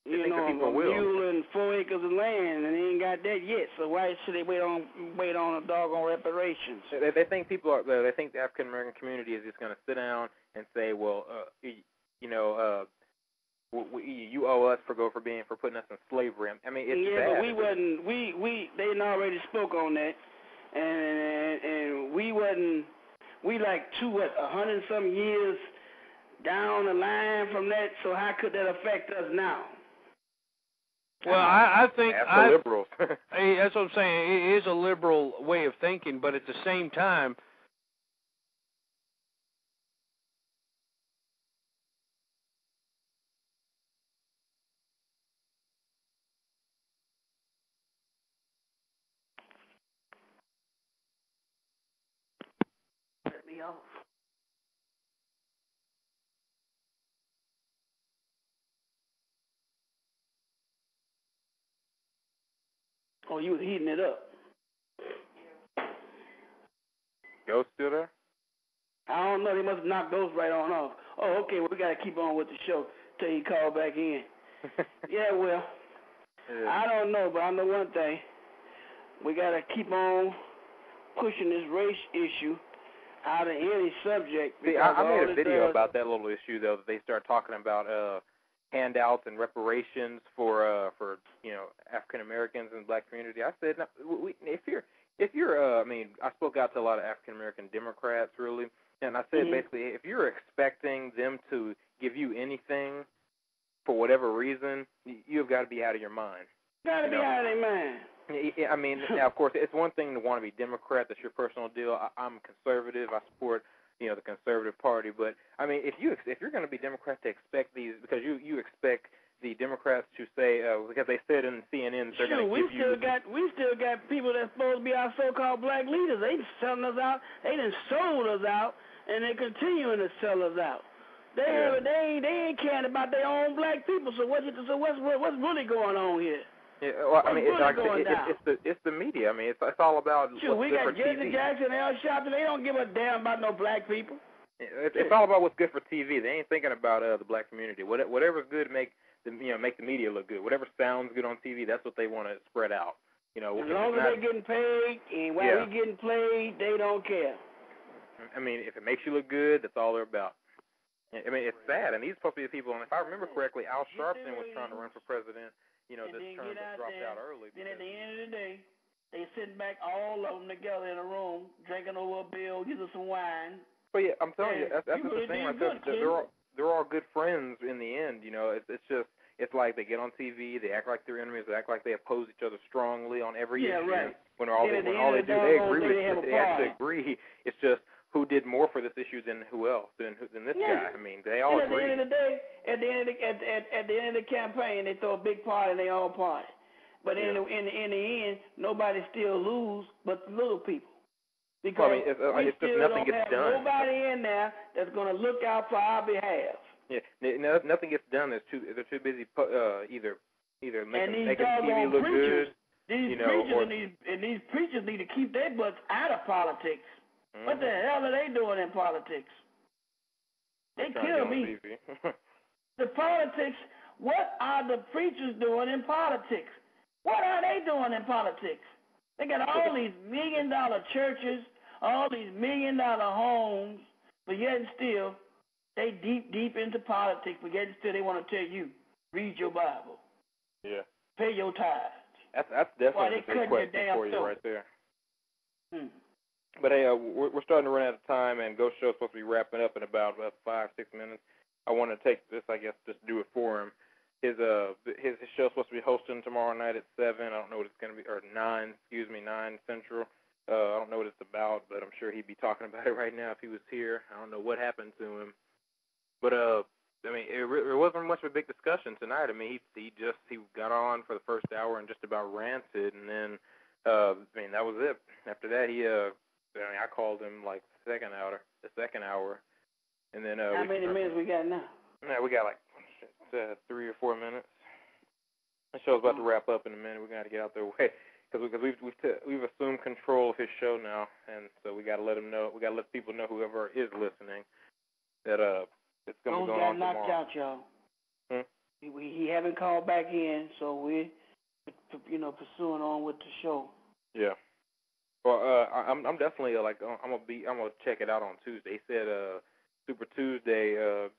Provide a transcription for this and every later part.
You know, a mule and 4 acres of land, and they ain't got that yet. So why should they wait on a doggone reparations? They think people are. They think the African American community is just going to sit down and say, well, you know, you owe us for putting us in slavery. I mean, it's yeah, sad. but we wasn't. They already spoke on that, and we wasn't. We like 100 some years down the line from that. So how could that affect us now? Well, I think that's the liberals. That's what I'm saying. It is a liberal way of thinking, but at the same time, Let me off. Oh, you was heating it up. Ghost still there? I don't know. They must have knocked those right on off. Oh, okay. Well, we got to keep on with the show till he call back in. Yeah, well, yeah. I don't know, but I know one thing. We got to keep on pushing this race issue out of any subject. See, I made a video about that little issue, though, that they start talking about handouts and reparations for you know, African Americans and black community. I said, no, if you're I mean, I spoke out to a lot of African American Democrats, really, and I said basically, if you're expecting them to give you anything for whatever reason, you've got to be out of your mind. Got to be out of their mind. I mean, now, of course, it's one thing to want to be Democrat. That's your personal deal. I'm conservative. I support, you know, the Conservative Party. But I mean, if you're going to be Democrat, to expect these, because you expect the Democrats to say, because they said in CNN they're going to give you. We still got people that's supposed to be our so-called black leaders. They selling us out. They done sold us out, and they continuing to sell us out. They ain't caring about their own black people. So what's really going on here? Yeah, well, I mean, it's the media. I mean, it's all about. Sure, we got Jesse Jackson, Al Sharpton. They don't give a damn about no black people. It's all about what's good for TV. They ain't thinking about the black community. Whatever's good make the media look good. Whatever sounds good on TV, that's what they want to spread out. You know, as long as they're getting paid and while we getting played, they don't care. I mean, if it makes you look good, that's all they're about. I mean, it's sad, and these supposed to be the people. And if I remember correctly, Al Sharpton was trying to run for president. You know, this term that dropped out early. Then at the end of the day, they sitting back all of them together in a room, drinking over a bill, getting some wine. But yeah, I'm telling you, that's the thing. Right there. They're all good friends in the end. You know, it's just like they get on TV, they act like they're enemies, they act like they oppose each other strongly on every issue. Right. When all they do, they agree with. They actually agree. It's just who did more for this issue than who else than this guy. I mean, they all agree. At the end of the day, at the end of the campaign, they throw a big party and they all party. But in the end, nobody still lose but the little people. Because it's just nothing gets done. Nobody in there that's going to look out for our behalf. Yeah, nothing gets done. They're too busy either making TV look good. These preachers need to keep their butts out of politics. What the hell are they doing in politics? They kill me. The politics, what are the preachers doing in politics? What are they doing in politics? They got all these $1 million churches, all these $1 million homes, but yet and still, they deep into politics, but yet and still they want to tell you, read your Bible. Yeah. Pay your tithes. That's definitely a big question for you right there. But hey, we're starting to run out of time, and Ghost Show's supposed to be wrapping up in about 5-6 minutes. I want to take this, I guess, just do it for him. His show's supposed to be hosting tomorrow night at 7. I don't know what it's going to be, or 9 Central. I don't know what it's about, but I'm sure he'd be talking about it right now if he was here. I don't know what happened to him, but I mean, it wasn't much of a big discussion tonight. I mean, he got on for the first hour and just about ranted, and then I mean, that was it. After that, I called him like the second hour, and then how many minutes we got now? Yeah, we got like 3 or 4 minutes. The show's about to wrap up in a minute. We're gonna get out their way because we've assumed control of his show now, and so we got to let him know. We got to let people know, whoever is listening, that it's gonna be going on tomorrow. Got knocked out, y'all. he haven't called back in, so we're pursuing on with the show. Yeah. Well, I'm definitely like I'm gonna check it out on Tuesday. He said Super Tuesday. They're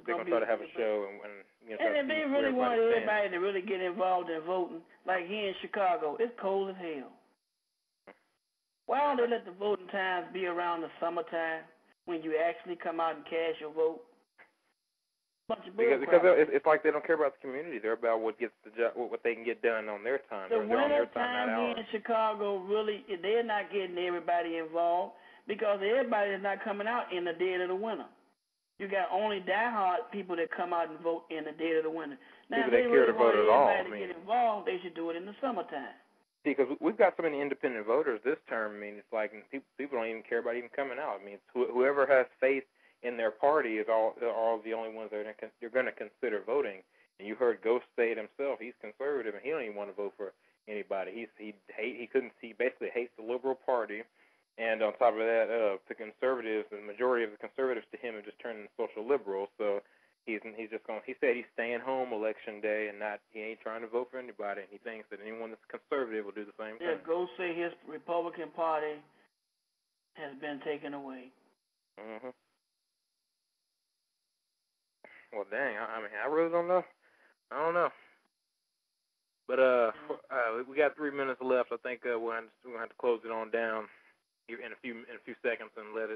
gonna try to have a show and if they really want everybody to really get involved in voting, like here in Chicago, it's cold as hell. Why don't they let the voting times be around the summertime when you actually come out and cast your vote? Because it's like they don't care about the community. They're about what gets the job, what they can get done on their time. The winter time here in Chicago, really, they're not getting everybody involved because everybody is not coming out in the dead of the winter. You got only diehard people that come out and vote in the dead of the winter. Now, if they really want everybody to get involved, they should do it in the summertime. See, because we've got so many independent voters this term. I mean, it's like people don't even care about even coming out. I mean, whoever has faith in their party is all the only ones that you're going to consider voting. And you heard Ghost say it himself. He's conservative, and he don't even want to vote for anybody. He basically hates the liberal party. And on top of that, the conservatives, the majority of the conservatives to him have just turned into social liberals. So he said he's staying home election day and he ain't trying to vote for anybody. And he thinks that anyone that's conservative will do the same thing. Yeah, Ghost say his Republican Party has been taken away. Mhm. Well, dang, I mean, I really don't know. I don't know. But we got 3 minutes left. I think we're going to have to close it on down in a few seconds and let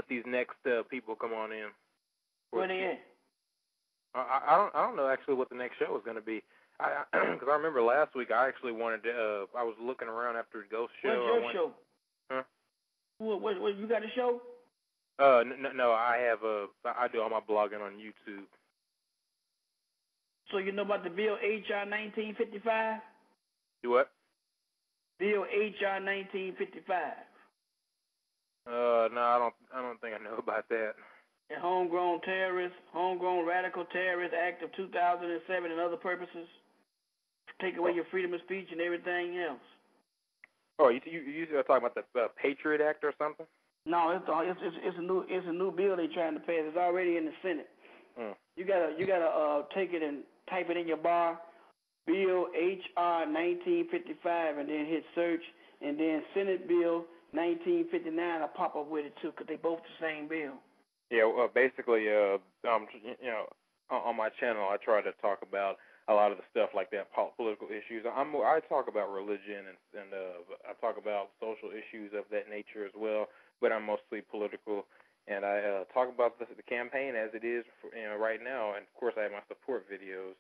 these next people come on in. Where they at? I don't know actually what the next show is going to be. Because I remember last week I actually wanted to. I was looking around after the Ghost show. What's your show? Huh? What you got a show? No, I have I do all my blogging on YouTube. So you know about the bill HR 1955? Do what? Bill HR 1955. No, I don't think I know about that. The Homegrown Radical Terrorist Act of 2007 and other purposes. Take away your freedom of speech and everything else. Oh, you talking about the Patriot Act or something? No, it's a new bill they're trying to pass. It's already in the Senate. You gotta take it and type it in your bar, Bill HR 1955, and then hit search, and then Senate Bill 1959 will pop up with it too, because they both the same bill. Yeah, basically, on my channel, I try to talk about a lot of the stuff like that, political issues. I talk about religion and I talk about social issues of that nature as well, but I'm mostly political. And I talk about the campaign as it is right now, and of course I have my support videos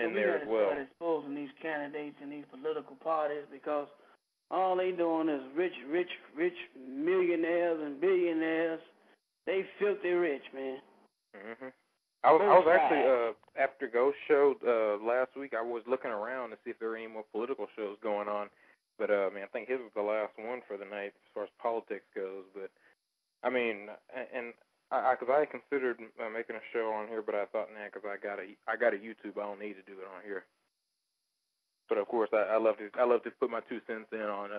in there as well. We got to start exposing these candidates and these political parties because all they doing is rich millionaires and billionaires. They filthy rich, man. Mhm. I was actually after Ghost show last week. I was looking around to see if there were any more political shows going on, but I think his was the last one for the night as far as politics goes. But I mean, and because I considered making a show on here, but I thought, nah, because I got a YouTube, I don't need to do it on here. But of course, I love to put my 2 cents in on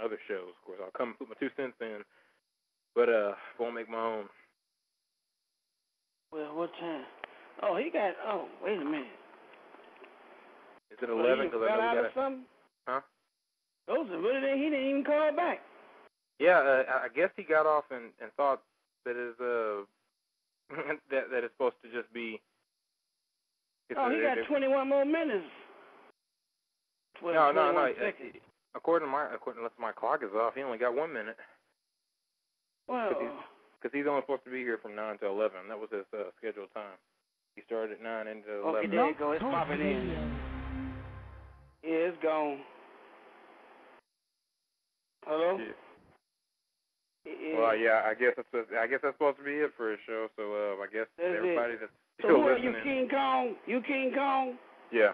other shows. Of course, I'll come and put my 2 cents in, but won't make my own. Well, what time? Oh, wait a minute. Is it 11? Because I know we got something. Huh? Those are really he didn't even call back. Yeah, I guess he got off and thought that that it's supposed to just be. He got 21 more minutes. No. According unless my clock is off, he only got 1 minute. Well, because he's only supposed to be here from 9 to 11. That was his scheduled time. He started at 9 into 11. Okay, there you go. It's popping in. Yeah, it's gone. Hello. Yeah. Well, yeah, I guess that's supposed to be it for his show. So I guess that's everybody it. that's so still who listening. Are you King Kong? You King Kong? Yeah.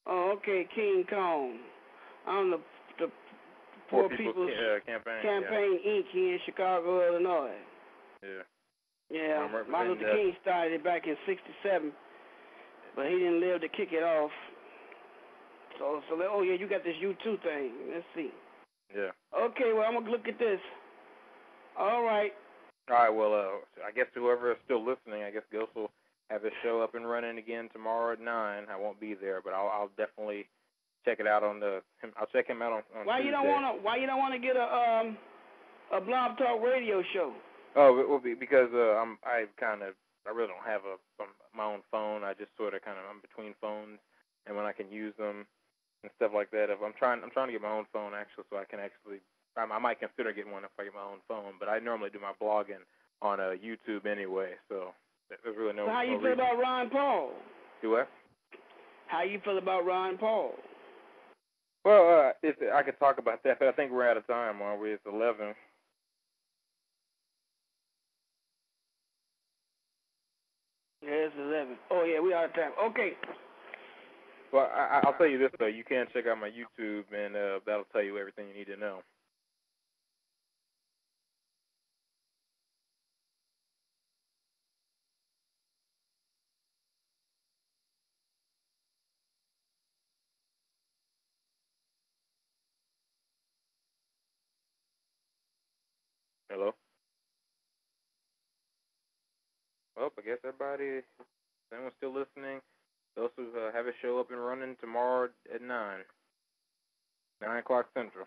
Oh, okay, King Kong. I'm the Poor People's Campaign Inc. here in Chicago, Illinois. Yeah. Yeah. Martin Luther King started it back in '67, but he didn't live to kick it off. So yeah, you got this U2 thing. Let's see. Yeah. Okay, well I'm gonna look at this. All right. All right, well, I guess whoever is still listening, I guess Ghost will have his show up and running again tomorrow at 9. I won't be there, but I'll definitely check it out on I'll check him out on Why Tuesday. Why you don't want to get a Blog Talk radio show? Oh, it will be because I really don't have my own phone. I just sort of I'm between phones, and when I can use them and stuff like that. If I'm trying to get my own phone actually, so I can actually. I might consider getting one if I get my own phone, but I normally do my blogging on YouTube anyway, so there's really no. So how you no feel reason. about Ron Paul? Do what? How you feel about Ron Paul? Well, I could talk about that, but I think we're out of time, aren't we? It's 11. Yeah, it's 11. Oh, yeah, we out of time. Okay. Well, I'll tell you this, though. You can check out my YouTube, and that'll tell you everything you need to know. Hello? Well, I guess everyone's still listening. Those who have a show up and running tomorrow at 9 o'clock Central.